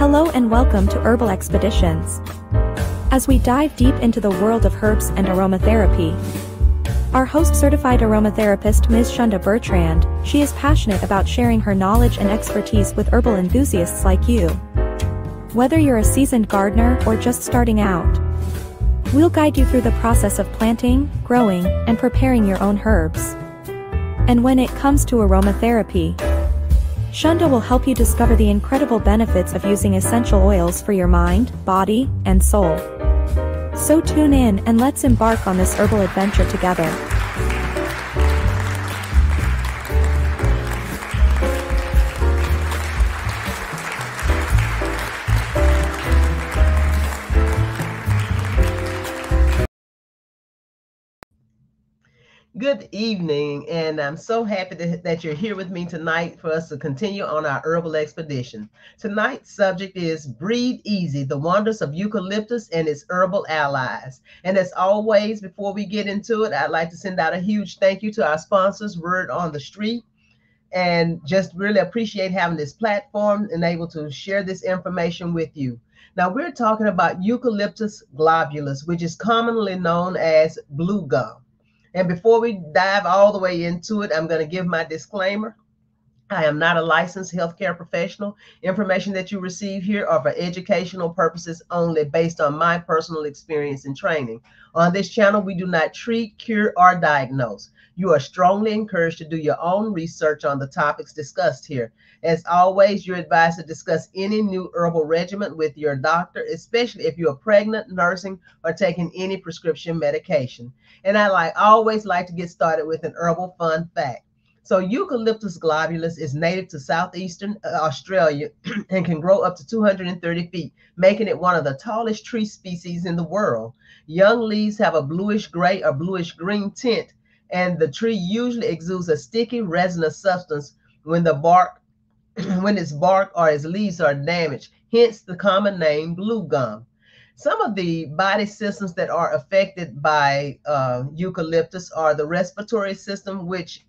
Hello and welcome to Herbal Expeditions. As we dive deep into the world of herbs and aromatherapy, our host certified aromatherapist Ms. Shunda Bertrand, she is passionate about sharing her knowledge and expertise with herbal enthusiasts like you. Whether you're a seasoned gardener or just starting out, we'll guide you through the process of planting, growing, and preparing your own herbs. And when it comes to aromatherapy, Shunda will help you discover the incredible benefits of using essential oils for your mind, body, and soul. So tune in and let's embark on this herbal adventure together. Good evening, and I'm so happy that you're here with me tonight for us to continue on our herbal expedition. Tonight's subject is Breathe Easy, the wonders of eucalyptus and its herbal allies. And as always, before we get into it, I'd like to send out a huge thank you to our sponsors, Word on the Street, and just really appreciate having this platform and able to share this information with you. Now, we're talking about Eucalyptus globulus, which is commonly known as blue gum. And before we dive all the way into it, I'm going to give my disclaimer. I am not a licensed healthcare professional. Information that you receive here are for educational purposes only based on my personal experience and training. On this channel, we do not treat, cure, or diagnose. You are strongly encouraged to do your own research on the topics discussed here. As always, you're advised to discuss any new herbal regimen with your doctor, especially if you are pregnant, nursing, or taking any prescription medication. And I always like to get started with an herbal fun fact. So Eucalyptus globulus is native to southeastern Australia and can grow up to 230 feet, making it one of the tallest tree species in the world. Young leaves have a bluish gray or bluish green tint, and the tree usually exudes a sticky resinous substance when its bark or its leaves are damaged, hence the common name blue gum. Some of the body systems that are affected by eucalyptus are the respiratory system, which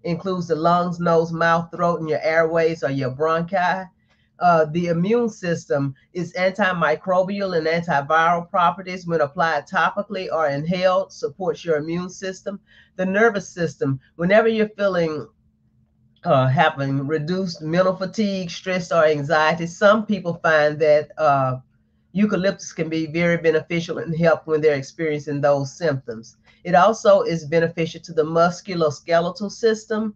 includes the lungs, nose, mouth, throat, and your airways or your bronchi. The immune system is antimicrobial and antiviral properties when applied topically or inhaled, supports your immune system. The nervous system, whenever you're feeling having reduced mental fatigue, stress, or anxiety, some people find that eucalyptus can be very beneficial and help when they're experiencing those symptoms. It also is beneficial to the musculoskeletal system.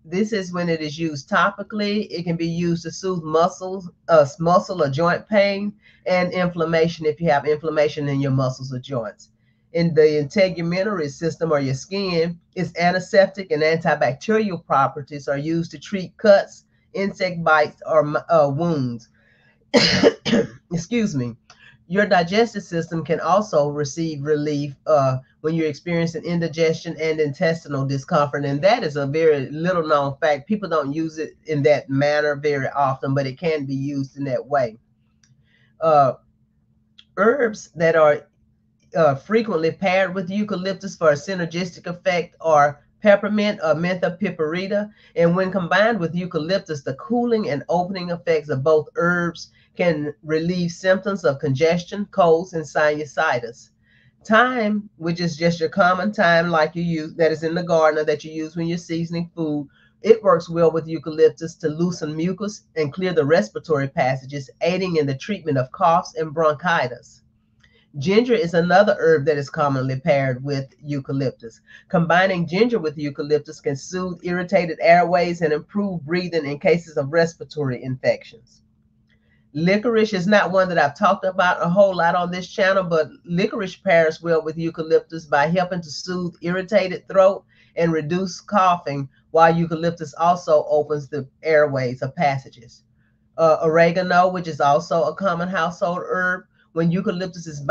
This is when it is used topically. It can be used to soothe muscle or joint pain and inflammation if you have inflammation in your muscles or joints. In the integumentary system or your skin, its antiseptic and antibacterial properties are used to treat cuts, insect bites, or wounds. Excuse me. Your digestive system can also receive relief when you're experiencing indigestion and intestinal discomfort. And that is a very little known fact. People don't use it in that manner very often, but it can be used in that way. Herbs that are frequently paired with eucalyptus for a synergistic effect are peppermint or Mentha piperita. And when combined with eucalyptus, the cooling and opening effects of both herbs can relieve symptoms of congestion, colds, and sinusitis. Thyme, which is just your common thyme like you use, that is in the garden or that you use when you're seasoning food, it works well with eucalyptus to loosen mucus and clear the respiratory passages, aiding in the treatment of coughs and bronchitis. Ginger is another herb that is commonly paired with eucalyptus. Combining ginger with eucalyptus can soothe irritated airways and improve breathing in cases of respiratory infections. Licorice is not one that I've talked about a whole lot on this channel, but licorice pairs well with eucalyptus by helping to soothe irritated throat and reduce coughing, while eucalyptus also opens the airways or passages. Oregano, which is also a common household herb, when eucalyptus is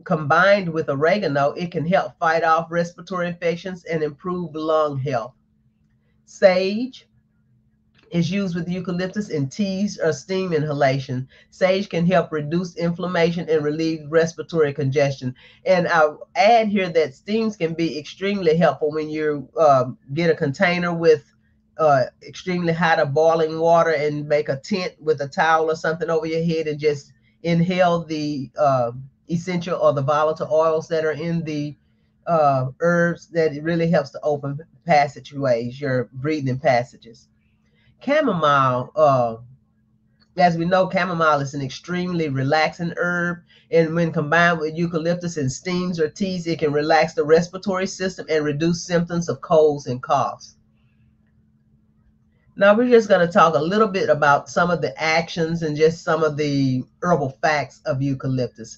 combined with oregano, it can help fight off respiratory infections and improve lung health. Sage is used with eucalyptus in teas or steam inhalation. Sage can help reduce inflammation and relieve respiratory congestion. And I'll add here that steams can be extremely helpful when you get a container with extremely hot or boiling water and make a tent with a towel or something over your head and just inhale the essential or the volatile oils that are in the herbs, that it really helps to open passageways, your breathing passages. Chamomile, as we know, chamomile is an extremely relaxing herb, and when combined with eucalyptus in steams or teas, it can relax the respiratory system and reduce symptoms of colds and coughs. Now we're just going to talk a little bit about some of the actions and just some of the herbal facts of eucalyptus.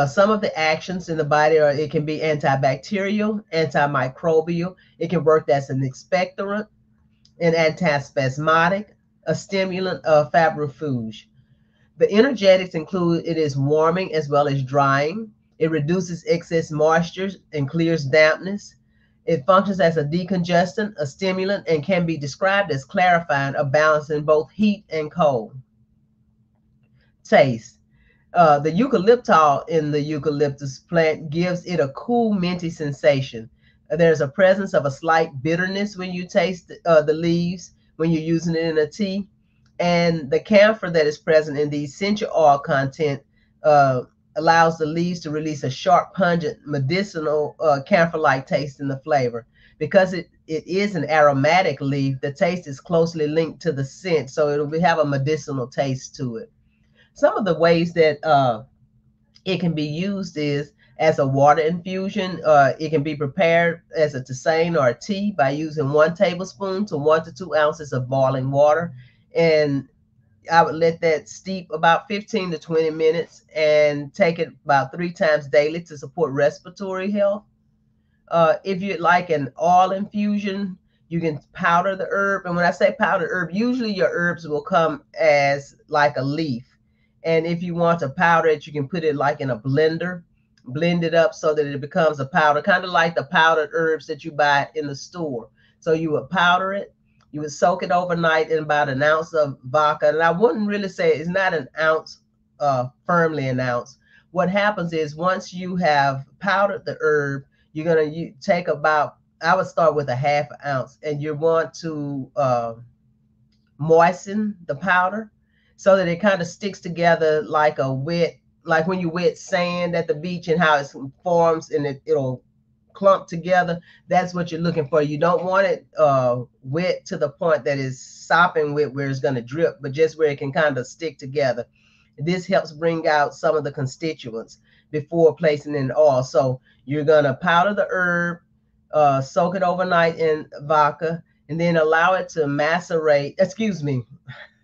Some of the actions in the body are, it can be antibacterial, antimicrobial. It can work as an expectorant, an antispasmodic, a stimulant, of febrifuge. The energetics include it is warming as well as drying. It reduces excess moisture and clears dampness. It functions as a decongestant, a stimulant, and can be described as clarifying or balancing both heat and cold. Taste. The eucalyptol in the eucalyptus plant gives it a cool, minty sensation. There's a presence of a slight bitterness when you taste the leaves, when you're using it in a tea. And the camphor that is present in the essential oil content allows the leaves to release a sharp, pungent, medicinal, camphor-like taste in the flavor. Because it is an aromatic leaf, the taste is closely linked to the scent, so it'll have a medicinal taste to it. Some of the ways that it can be used is as a water infusion. It can be prepared as a tisane or a tea by using 1 tablespoon to 1 to 2 ounces of boiling water. And I would let that steep about 15 to 20 minutes and take it about 3 times daily to support respiratory health. If you'd like an oil infusion, you can powder the herb. And when I say powder herb, usually your herbs will come as like a leaf. And if you want to powder it, you can put it like in a blender, blend it up so that it becomes a powder, kind of like the powdered herbs that you buy in the store. So you would powder it. You would soak it overnight in about 1 ounce of vodka. And I wouldn't really say it's not an ounce, firmly an ounce. What happens is once you have powdered the herb, you're going to take about, I would start with a 1/2 ounce, and you want to moisten the powder so that it kind of sticks together like a wet, like when you wet sand at the beach and how it forms and it'll clump together. That's what you're looking for. You don't want it wet to the point that is sopping wet where it's going to drip, but just where it can kind of stick together. This helps bring out some of the constituents before placing in oil. So you're going to powder the herb, soak it overnight in vodka, and then allow it to macerate. Excuse me.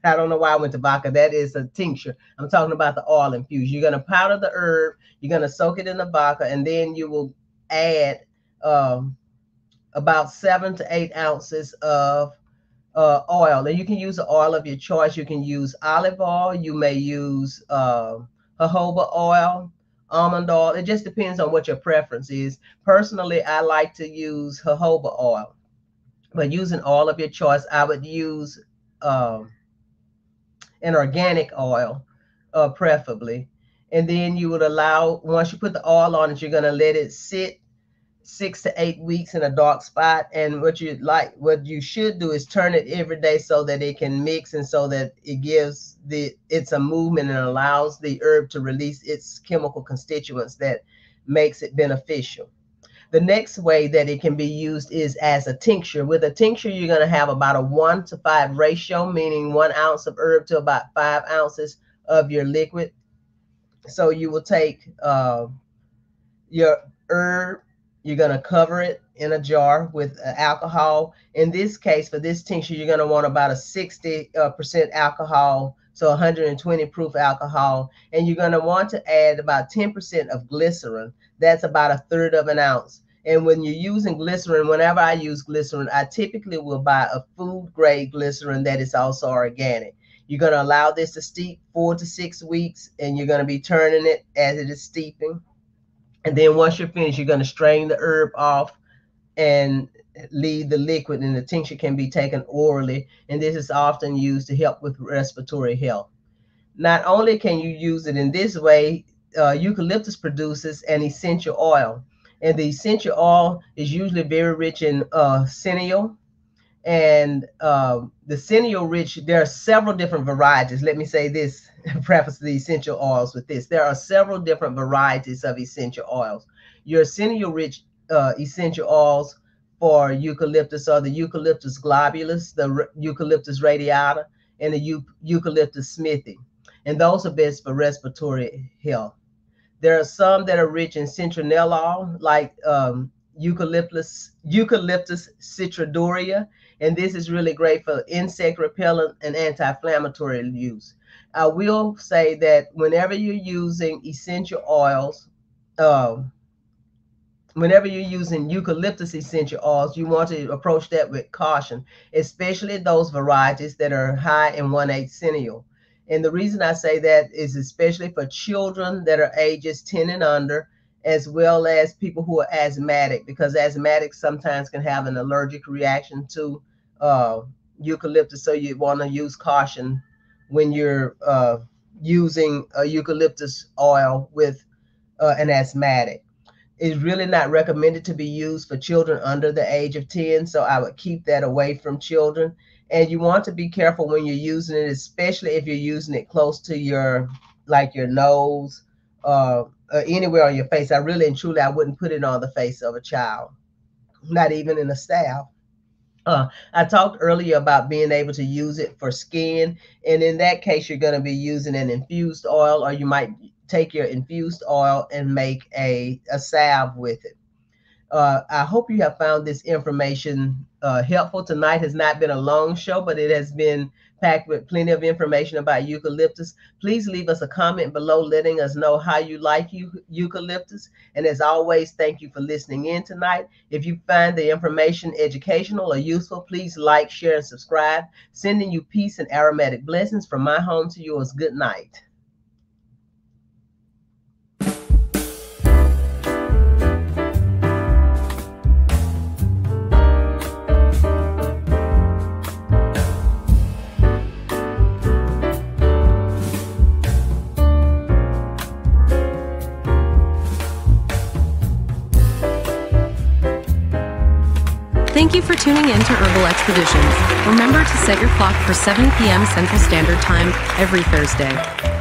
I don't know why I went to vodka. That is a tincture. I'm talking about the oil infusion. You're going to powder the herb. You're going to soak it in the vodka, and then you will add about 7 to 8 ounces of oil. And you can use the oil of your choice. You can use olive oil. You may use jojoba oil, almond oil. It just depends on what your preference is. Personally, I like to use jojoba oil. But using oil of your choice, I would use an organic oil, preferably. And then you would allow, once you put the oil on it, you're going to let it sit 6 to 8 weeks in a dark spot. And what you should do is turn it every day so that it can mix and so that it gives it's a movement and allows the herb to release its chemical constituents that makes it beneficial. The next way that it can be used is as a tincture. With a tincture, you're going to have about a 1 to 5 ratio, meaning 1 ounce of herb to about 5 ounces of your liquid. So you will take your herb, you're going to cover it in a jar with alcohol. In this case, for this tincture, you're going to want about a 60% alcohol, so 120 proof alcohol. And you're going to want to add about 10% of glycerin. That's about 1/3 of an ounce. And when you're using glycerin, whenever I use glycerin, I typically will buy a food grade glycerin that is also organic. You're going to allow this to steep 4 to 6 weeks, and you're going to be turning it as it is steeping. And then once you're finished, you're going to strain the herb off and leave the liquid, and the tincture can be taken orally. And this is often used to help with respiratory health. Not only can you use it in this way, eucalyptus produces an essential oil. And the essential oil is usually very rich in cineol. And the Senio Rich, there are several different varieties. Let me say this, preface the essential oils with this. There are several different varieties of essential oils. Your Senio Rich essential oils for eucalyptus are the Eucalyptus globulus, the Eucalyptus radiata, and the Eucalyptus smithii. And those are best for respiratory health. There are some that are rich in citronellol, like Eucalyptus citridoria, and this is really great for insect repellent and anti-inflammatory use. I will say that whenever you're using essential oils, whenever you're using eucalyptus essential oils, you want to approach that with caution, especially those varieties that are high in 1,8 cineol. And the reason I say that is especially for children that are ages 10 and under, as well as people who are asthmatic, because asthmatics sometimes can have an allergic reaction to eucalyptus. So you want to use caution when you're using a eucalyptus oil with an asthmatic. It's really not recommended to be used for children under the age of 10. So I would keep that away from children. And you want to be careful when you're using it, especially if you're using it close to your, like your nose, anywhere on your face. I really and truly, I wouldn't put it on the face of a child, not even in a salve. I talked earlier about being able to use it for skin. And in that case, you're going to be using an infused oil, or you might take your infused oil and make a salve with it. I hope you have found this information helpful. Tonight has not been a long show, but it has been packed with plenty of information about eucalyptus. Please leave us a comment below letting us know how you like eucalyptus. And as always, thank you for listening in tonight. If you find the information educational or useful, please like, share, and subscribe. Sending you peace and aromatic blessings from my home to yours. Good night. Thank you for tuning in to Herbal Expeditions. Remember to set your clock for 7 p.m. Central Standard Time every Thursday.